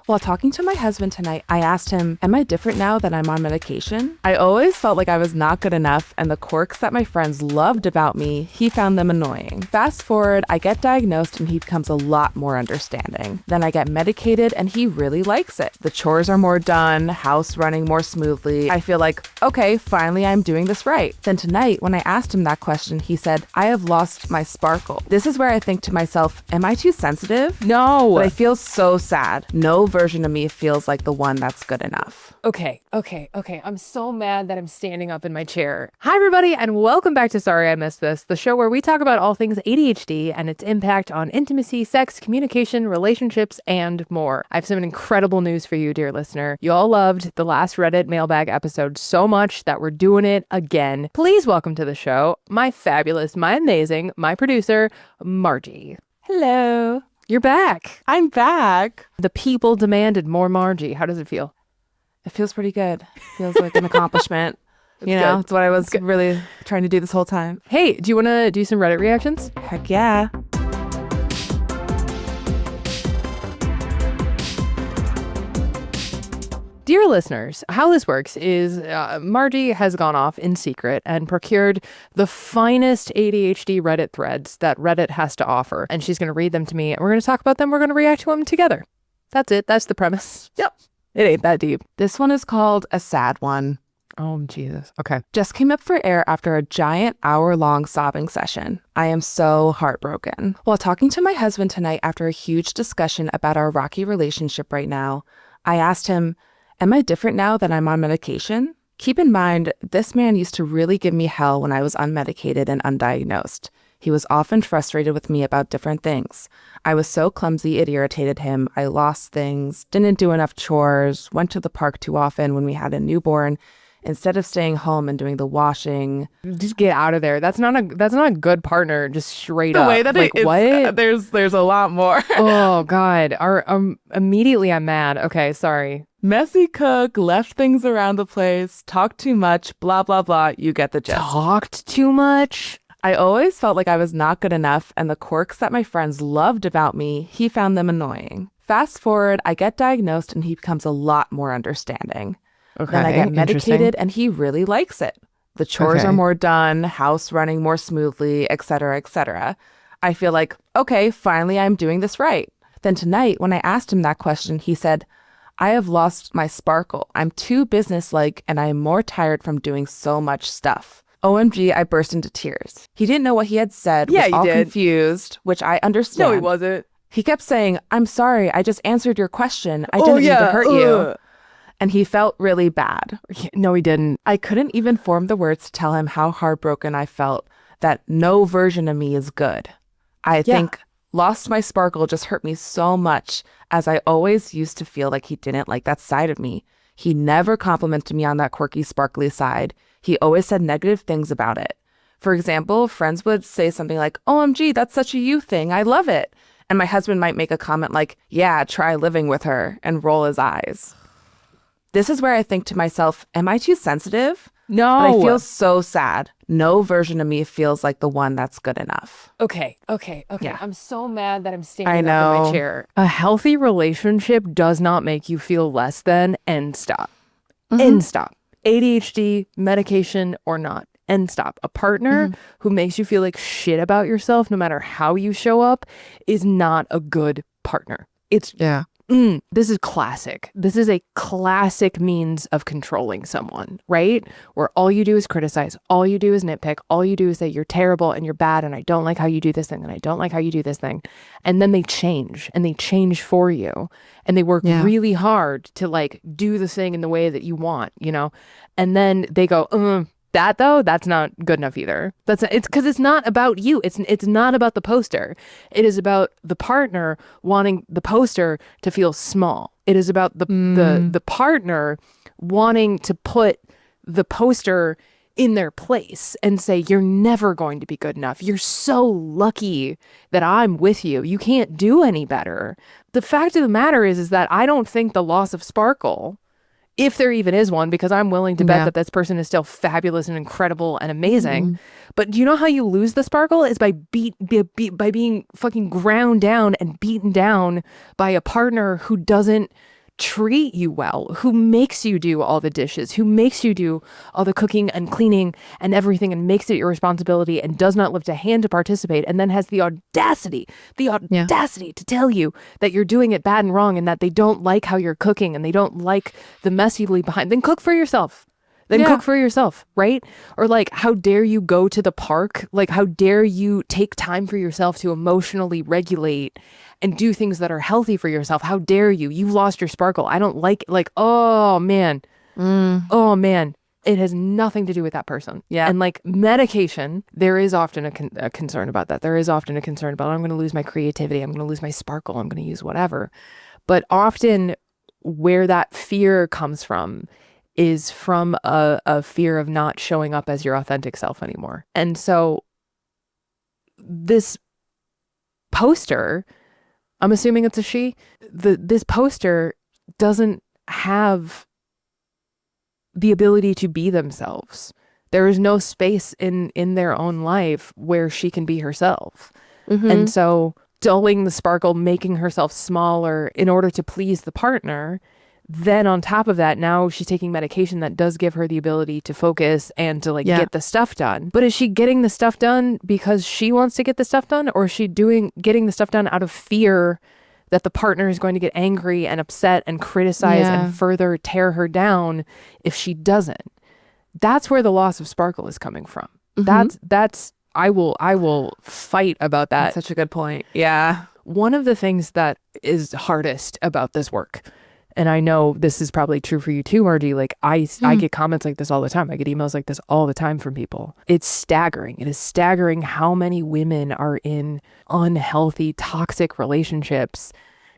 While talking to my husband tonight, I asked him, am I different now that I'm on medication? I always felt like I was not good enough, and the quirks that my friends loved about me, he found them annoying. Fast forward, I get diagnosed and he becomes a lot more understanding. Then I get medicated and he really likes it. The chores are more done, house running more smoothly. I feel like, okay, finally I'm doing this right. Then tonight, when I asked him that question, he said, I have lost my sparkle. This is where I think to myself, am I too sensitive? No. But I feel so sad. No version of me feels like the one that's good enough. Okay. I'm so mad that I'm standing up in my chair. Hi, everybody, and welcome back to Sorry I Missed This, the show where we talk about all things ADHD and its impact on intimacy, sex, communication, relationships, and more. I have some incredible news for you, dear listener. You all loved the last Reddit mailbag episode so much that we're doing it again. Please welcome to the show my fabulous, my amazing, my producer, Margie. Hello. You're back. I'm back. The people demanded more Margie. How does it feel? It feels pretty good. Feels like an accomplishment. It's what I was really trying to do this whole time. Hey, do you want to do some Reddit reactions? Heck yeah. Dear listeners, how this works is Margie has gone off in secret and procured the finest ADHD Reddit threads that Reddit has to offer. And she's going to read them to me and we're going to talk about them. We're going to react to them together. That's it. That's the premise. Yep. It ain't that deep. This one is called A Sad One. Oh, Jesus. Okay. Just came up for air after a giant hour-long sobbing session. I am so heartbroken. While talking to my husband tonight after a huge discussion about our rocky relationship right now, I asked him, am I different now that I'm on medication? Keep in mind, this man used to really give me hell when I was unmedicated and undiagnosed. He was often frustrated with me about different things. I was so clumsy it irritated him. I lost things, didn't do enough chores, went to the park too often when we had a newborn, instead of staying home and doing the washing. Just get out of there. That's not a good partner. Just straight up. The way that what? There's a lot more. Oh God. Immediately I'm mad. Okay, sorry. Messy cook, left things around the place, talked too much, blah, blah, blah. You get the gist. Talked too much? I always felt like I was not good enough, and the quirks that my friends loved about me, he found them annoying. Fast forward, I get diagnosed and he becomes a lot more understanding. Okay, then I get medicated and he really likes it. The chores are more done, house running more smoothly, etc., etc. I feel like, okay, finally I'm doing this right. Then tonight, when I asked him that question, he said, I have lost my sparkle. I'm too businesslike and I am more tired from doing so much stuff. OMG, I burst into tears. He didn't know what he had said, was all confused, which I understand. No, he wasn't. He kept saying, I'm sorry, I just answered your question. I didn't mean to hurt you. And he felt really bad. No, he didn't. I couldn't even form the words to tell him how heartbroken I felt, that no version of me is good. I think lost my sparkle just hurt me so much, as I always used to feel like he didn't like that side of me. He never complimented me on that quirky, sparkly side. He always said negative things about it. For example, friends would say something like, OMG, that's such a you thing. I love it. And my husband might make a comment like, yeah, try living with her, and roll his eyes. This is where I think to myself, am I too sensitive? No. But I feel so sad. No version of me feels like the one that's good enough. Okay. Yeah. I'm so mad that I'm standing up in my chair. A healthy relationship does not make you feel less than, end stop. End stop. ADHD, medication or not. End stop. A partner who makes you feel like shit about yourself, no matter how you show up, is not a good partner. It's this is classic. This is a classic means of controlling someone, right? Where all you do is criticize, all you do is nitpick, all you do is say you're terrible and you're bad and I don't like how you do this thing and I don't like how you do this thing. And then they change and they change for you and they work really hard to like do the thing in the way that you want, you know? And then they go, that though, that's not good enough either. It's because it's not about you. It's not about the poster. It is about the partner wanting the poster to feel small. It is about the partner wanting to put the poster in their place and say, you're never going to be good enough. You're so lucky that I'm with you. You can't do any better. The fact of the matter is that I don't think the loss of sparkle, if there even is one, because I'm willing to bet that this person is still fabulous and incredible and amazing. But do you know how you lose the sparkle is by being fucking ground down and beaten down by a partner who doesn't treat you well, who makes you do all the dishes, who makes you do all the cooking and cleaning and everything and makes it your responsibility and does not lift a hand to participate, and then has the audacity to tell you that you're doing it bad and wrong and that they don't like how you're cooking and they don't like the mess you leave behind, then cook for yourself. Cook for yourself, right? Or like, how dare you go to the park? Like, how dare you take time for yourself to emotionally regulate and do things that are healthy for yourself? How dare you? You've lost your sparkle. I don't like, oh man. Oh man. It has nothing to do with that person. Yeah. And like medication, there is often a concern about that. There is often a concern about, I'm going to lose my creativity. I'm going to lose my sparkle. I'm going to use whatever. But often where that fear comes from is from a fear of not showing up as your authentic self anymore. And so this poster, I'm assuming it's a she, this poster doesn't have the ability to be themselves. There is no space in their own life where she can be herself. And so dulling the sparkle, making herself smaller in order to please the partner. Then on top of that, now she's taking medication that does give her the ability to focus and to get the stuff done. But is she getting the stuff done because she wants to get the stuff done? Or is she getting the stuff done out of fear that the partner is going to get angry and upset and criticize and further tear her down if she doesn't? That's where the loss of sparkle is coming from. That's I will fight about that. That's such a good point. Yeah. One of the things that is hardest about this work, and I know this is probably true for you too, Margie, like I get comments like this all the time. I get emails like this all the time from people. It's staggering. It is staggering how many women are in unhealthy, toxic relationships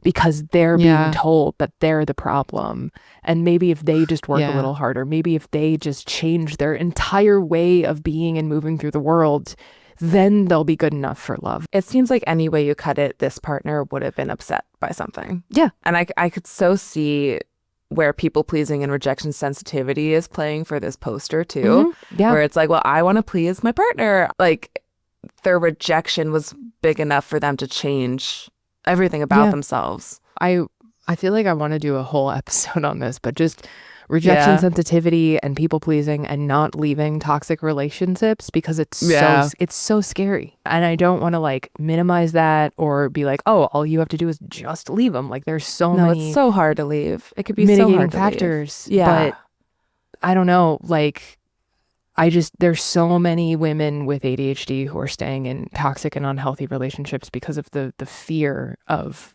because they're being told that they're the problem. And maybe if they just work a little harder, maybe if they just change their entire way of being and moving through the world, then they'll be good enough for love. It seems like any way you cut it, this partner would have been upset by something. Yeah. And I could so see where people pleasing and rejection sensitivity is playing for this poster too. Yeah. Where it's like, well, I want to please my partner. Like their rejection was big enough for them to change everything about themselves. I feel like I want to do a whole episode on this, but just rejection sensitivity and people pleasing and not leaving toxic relationships, because it's so scary. And I don't want to like minimize that or be like, oh, all you have to do is just leave them. Like there's so many it's so hard to leave. It could be mitigating so hard factors. To leave. Yeah. But I don't know, like there's so many women with ADHD who are staying in toxic and unhealthy relationships because of the fear of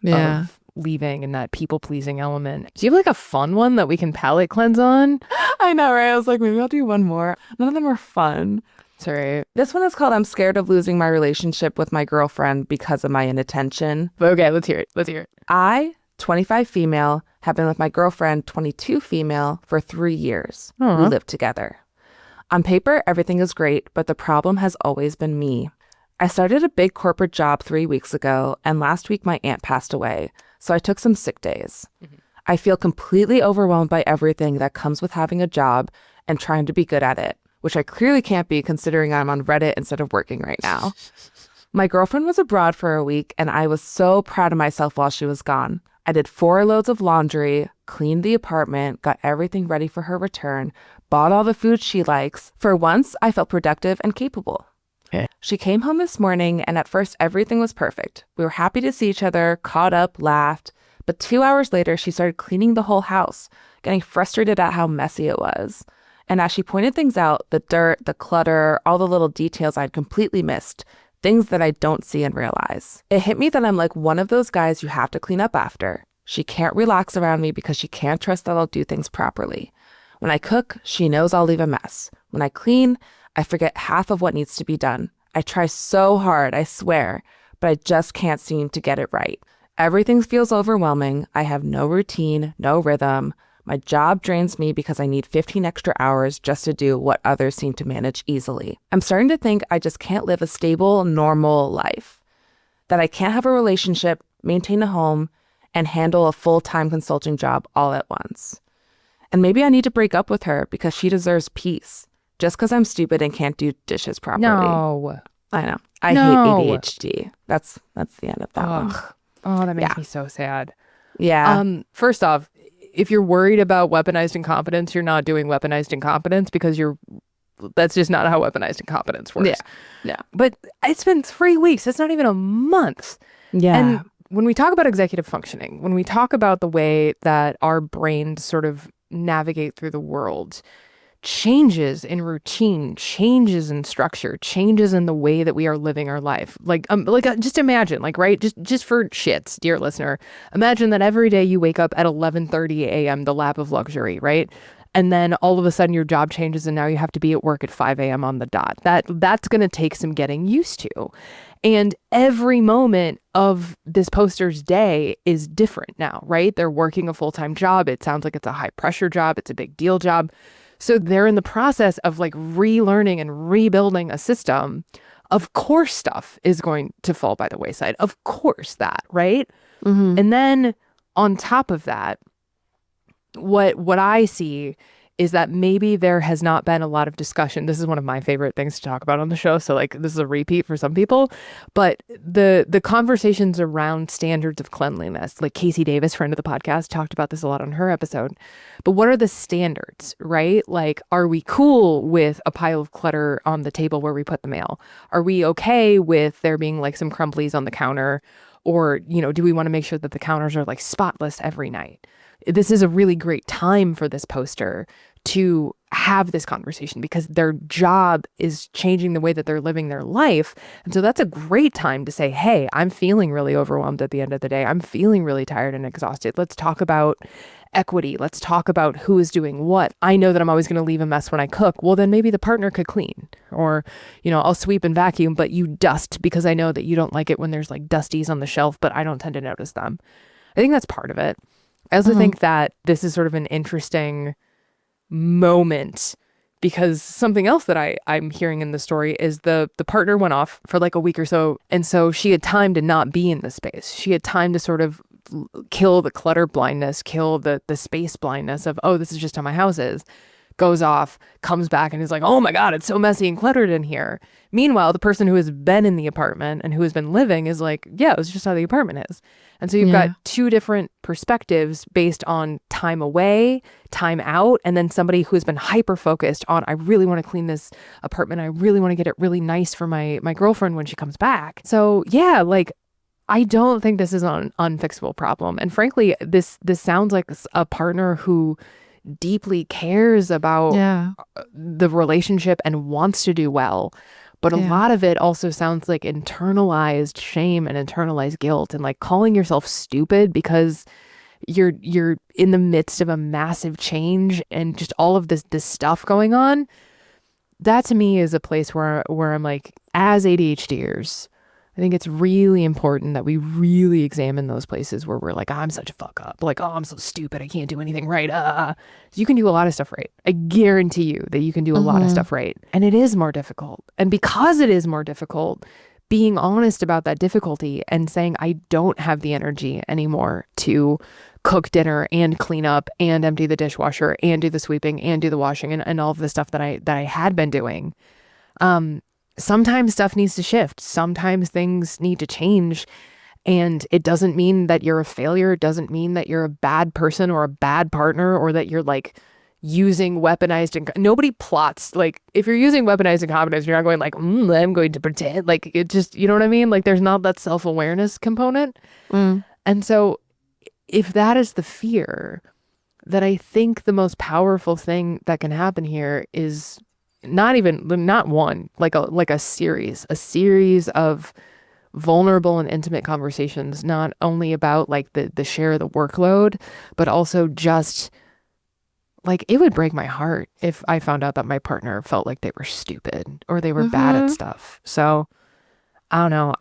leaving and that people pleasing element. Do you have like a fun one that we can palate cleanse on? I know, right? I was like, maybe I'll do one more. None of them are fun. Sorry. This one is called I'm Scared of Losing My Relationship with My Girlfriend Because of My Inattention. Okay, let's hear it. I, 25 female, have been with my girlfriend, 22 female, for 3 years. We live together. On paper, everything is great, but the problem has always been me. I started a big corporate job 3 weeks ago, and last week my aunt passed away, so I took some sick days. I feel completely overwhelmed by everything that comes with having a job and trying to be good at it, which I clearly can't be considering I'm on Reddit instead of working right now. My girlfriend was abroad for a week, and I was so proud of myself while she was gone. I did 4 loads of laundry, cleaned the apartment, got everything ready for her return, bought all the food she likes. For once, I felt productive and capable. Okay. She came home this morning, and at first everything was perfect. We were happy to see each other, caught up, laughed. But 2 hours later, she started cleaning the whole house, getting frustrated at how messy it was. And as she pointed things out, the dirt, the clutter, all the little details I'd completely missed, things that I don't see and realize. It hit me that I'm like one of those guys you have to clean up after. She can't relax around me because she can't trust that I'll do things properly. When I cook, she knows I'll leave a mess. When I clean, I forget half of what needs to be done. I try so hard, I swear, but I just can't seem to get it right. Everything feels overwhelming. I have no routine, no rhythm. My job drains me because I need 15 extra hours just to do what others seem to manage easily. I'm starting to think I just can't live a stable, normal life. That I can't have a relationship, maintain a home, and handle a full-time consulting job all at once. And maybe I need to break up with her because she deserves peace, just because I'm stupid and can't do dishes properly. No. I know. I hate ADHD. That's the end of that one. Oh, that makes me so sad. Yeah. First off, if you're worried about weaponized incompetence, you're not doing weaponized incompetence because that's just not how weaponized incompetence works. Yeah. But it's been 3 weeks. It's not even a month. Yeah. And when we talk about executive functioning, when we talk about the way that our brains sort of navigate through the world, changes in routine, changes in structure, changes in the way that we are living our life. Just imagine, right? Just for shits, dear listener, imagine that every day you wake up at 11:30 a.m., the lap of luxury, right? And then all of a sudden your job changes and now you have to be at work at 5 a.m. on the dot. That's going to take some getting used to. And every moment of this poster's day is different now, right? They're working a full-time job. It sounds like it's a high-pressure job. It's a big deal job. So they're in the process of relearning and rebuilding a system. Of course, stuff is going to fall by the wayside. Of course that, right? Mm-hmm. And then on top of that, what I see is that maybe there has not been a lot of discussion. This is one of my favorite things to talk about on the show. So this is a repeat for some people, but the conversations around standards of cleanliness, like Casey Davis, friend of the podcast, talked about this a lot on her episode. But what are the standards, right? Are we cool with a pile of clutter on the table where we put the mail? Are we okay with there being some crumblies on the counter? Or, do we want to make sure that the counters are spotless every night? This is a really great time for this poster to have this conversation because their job is changing the way that they're living their life. And so that's a great time to say, hey, I'm feeling really overwhelmed at the end of the day. I'm feeling really tired and exhausted. Let's talk about equity. Let's talk about who is doing what. I know that I'm always going to leave a mess when I cook. Well, then maybe the partner could clean, or, I'll sweep and vacuum, but you dust because I know that you don't like it when there's dusties on the shelf, but I don't tend to notice them. I think that's part of it. I also think that this is sort of an interesting moment because something else that I'm hearing in the story is the partner went off for a week or so. And so she had time to not be in the space. She had time to sort of kill the clutter blindness, kill the space blindness of, oh, this is just how my house is. Goes off, comes back and is like, oh my God, it's so messy and cluttered in here. Meanwhile, the person who has been in the apartment and who has been living is like, yeah, it's just how the apartment is. And so you've got two different perspectives based on time away, time out, and then somebody who's been hyper focused on, I really want to clean this apartment. I really want to get it really nice for my girlfriend when she comes back. So yeah, I don't think this is an unfixable problem. And frankly, this sounds like a partner who deeply cares about the relationship and wants to do well. But a lot of it also sounds like internalized shame and internalized guilt and calling yourself stupid because you're in the midst of a massive change and just all of this stuff going on. That to me is a place where I'm as ADHDers, I think it's really important that we really examine those places where we're I'm such a fuck up. Oh, I'm so stupid. I can't do anything right. You can do a lot of stuff right. I guarantee you that you can do a lot of stuff right. And it is more difficult. And because it is more difficult, being honest about that difficulty and saying, I don't have the energy anymore to cook dinner and clean up and empty the dishwasher and do the sweeping and do the washing and all of the stuff that I had been doing. Sometimes stuff needs to shift. Sometimes things need to change. And it doesn't mean that you're a failure. It doesn't mean that you're a bad person or a bad partner or that you're using weaponized. Nobody plots. If you're using weaponized incompetence, you're not going I'm going to pretend. It just, you know what I mean? There's not that self-awareness component. And so if that is the fear, that I think the most powerful thing that can happen here is not one, a series of vulnerable and intimate conversations, not only about the share of the workload, but also just it would break my heart if I found out that my partner felt like they were stupid or they were bad at stuff. So I don't know.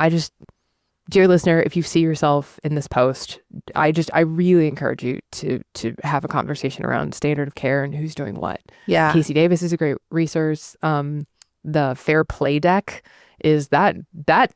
Dear listener, if you see yourself in this post, I really encourage you to have a conversation around standard of care and who's doing what. Yeah. Casey Davis is a great resource. The Fair Play deck is that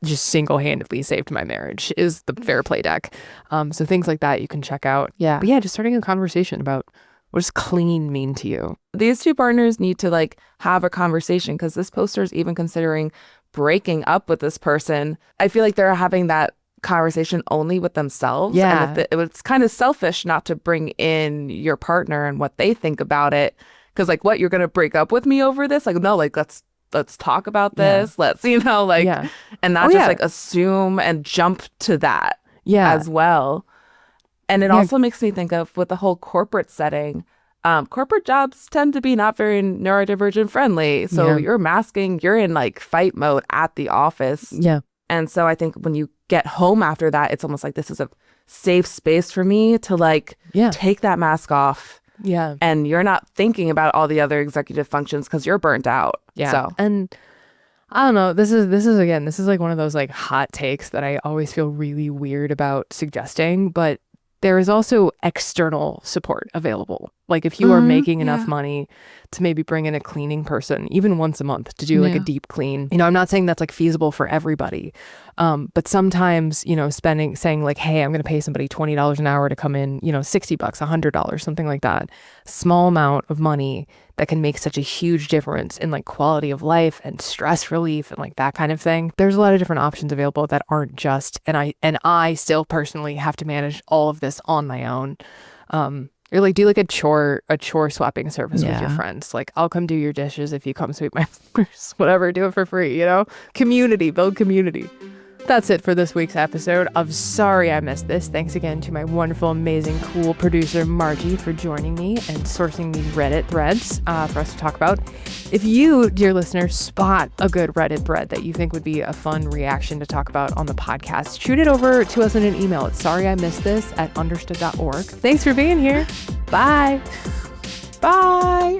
just single-handedly saved my marriage, is the Fair Play deck. So things like that you can check out. Yeah. But yeah, just starting a conversation about what does clean mean to you? These two partners need to have a conversation because this poster is even considering breaking up with this person. I feel like they're having that conversation only with themselves. Yeah. And it's kind of selfish not to bring in your partner and what they think about it. Because like, what, you're going to break up with me over this? Like, no, like, let's talk about this. Yeah. Let's, you know, like, and not just like assume and jump to that as well. And it also makes me think of with the whole corporate setting, corporate jobs tend to be not very neurodivergent friendly. So you're masking, you're in like fight mode at the office. Yeah. And so I think when you get home after that, it's almost like this is a safe space for me to like take that mask off. Yeah. And you're not thinking about all the other executive functions because you're burnt out. Yeah. So. And I don't know. This is like one of those like hot takes that I always feel really weird about suggesting, but there is also external support available. Like if you are making enough money to maybe bring in a cleaning person, even once a month to do like a deep clean. You know, I'm not saying that's like feasible for everybody. But sometimes, you know, saying like, hey, I'm going to pay somebody $20 an hour to come in, you know, $60, $100, something like that. Small amount of money that can make such a huge difference in like quality of life and stress relief and like that kind of thing. There's a lot of different options available that aren't just, and I still personally have to manage all of this on my own. Or like do like a chore swapping service with your friends. Like I'll come do your dishes if you come sweep my floors, whatever, do it for free, you know? Build community. That's it for this week's episode of Sorry I Missed This. Thanks again to my wonderful, amazing, cool producer, Margie, for joining me and sourcing these Reddit threads for us to talk about. If you, dear listener, spot a good Reddit thread that you think would be a fun reaction to talk about on the podcast, shoot it over to us in an email at sorryimissedthis@understood.org. Thanks for being here. Bye. Bye.